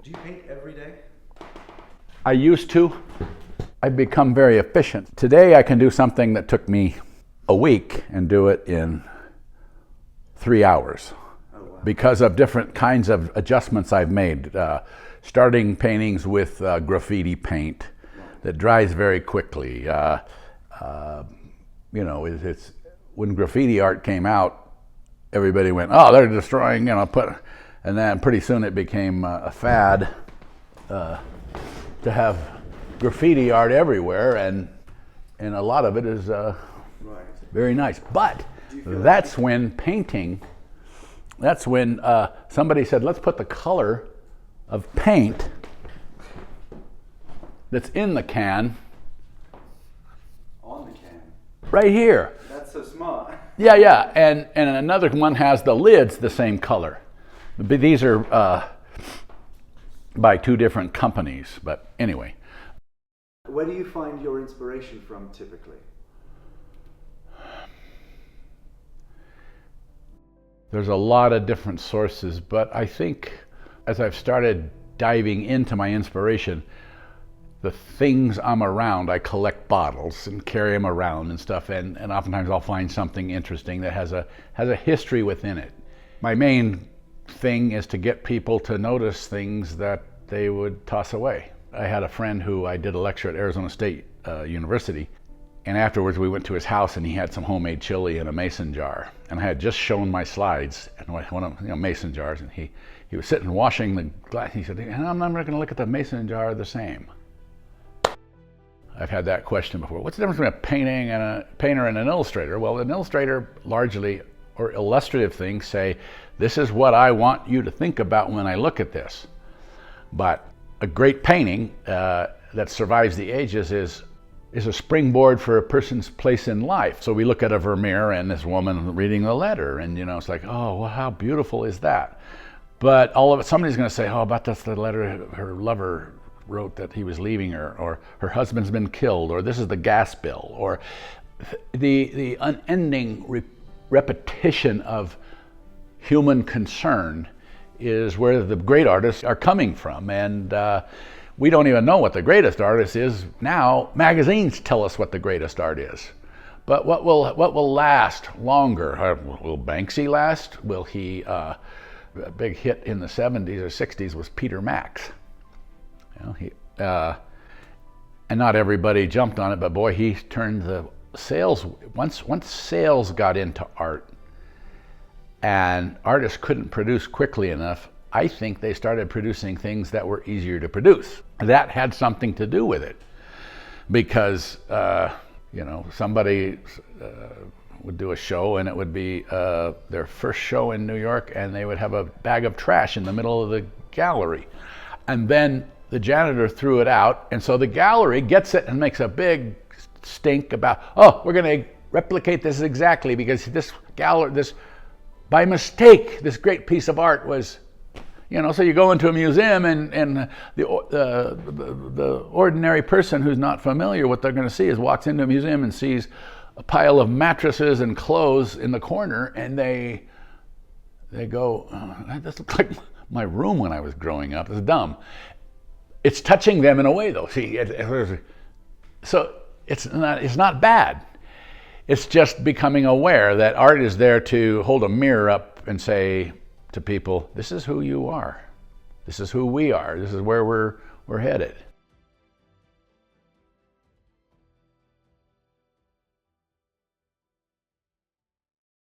Do you paint every day? I used to. I've become very efficient. Today I can do something that took me a week and do it in 3 hours. Oh, wow. Because of different kinds of adjustments I've made. Starting paintings with graffiti paint that dries very quickly. You know, it's when graffiti art came out, everybody went, "Oh, they're destroying," and then pretty soon it became a fad to have graffiti art everywhere, and a lot of it is very nice. But that's when painting. That's when somebody said, "Let's put the color of paint that's in the can on the can right here." That's so smart. Yeah, and another one has the lids the same color. But these are by two different companies. But anyway. Where do you find your inspiration from typically? There's a lot of different sources, but I think as I've started diving into my inspiration, the things I'm around, I collect bottles and carry them around and stuff, and oftentimes I'll find something interesting that has a history within it. My main thing is to get people to notice things that they would toss away. I had a friend who I did a lecture at Arizona State University, and afterwards we went to his house and he had some homemade chili in a mason jar. And I had just shown my slides and one of mason jars, and he was sitting washing the glass. He said, "I'm not going to look at the mason jar the same." I've had that question before. What's the difference between a painter and an illustrator? Well, an illustrator largely, or illustrative things, say, "This is what I want you to think about when I look at this." But a great painting that survives the ages is a springboard for a person's place in life. So we look at a Vermeer and this woman reading the letter, and it's like, oh, well, how beautiful is that? But all of it, somebody's going to say, "Oh, but that's the letter her lover wrote that he was leaving her," or "her husband's been killed," or "this is the gas bill," or the unending repetition of human concern is where the great artists are coming from. And we don't even know what the greatest artist is now. Magazines tell us what the greatest art is. But what will last longer? Will Banksy last? Will he? A big hit in the 70s or 60s was Peter Max. And not everybody jumped on it, but boy, he turned the sales. Once sales got into art, and artists couldn't produce quickly enough, I think they started producing things that were easier to produce. That had something to do with it, because somebody would do a show, and it would be their first show in New York, and they would have a bag of trash in the middle of the gallery, and then the janitor threw it out, and so the gallery gets it and makes a big stink about, "Oh, we're going to replicate this exactly because this gallery, by mistake, this great piece of art was," so you go into a museum, and the ordinary person who's not familiar, what they're going to see is walks into a museum and sees a pile of mattresses and clothes in the corner, and they go, "Oh, this looks like my room when I was growing up. It's dumb." It's touching them in a way, though. See, so it's not bad. It's just becoming aware that art is there to hold a mirror up and say to people, "This is who you are. This is who we are. This is where we're headed."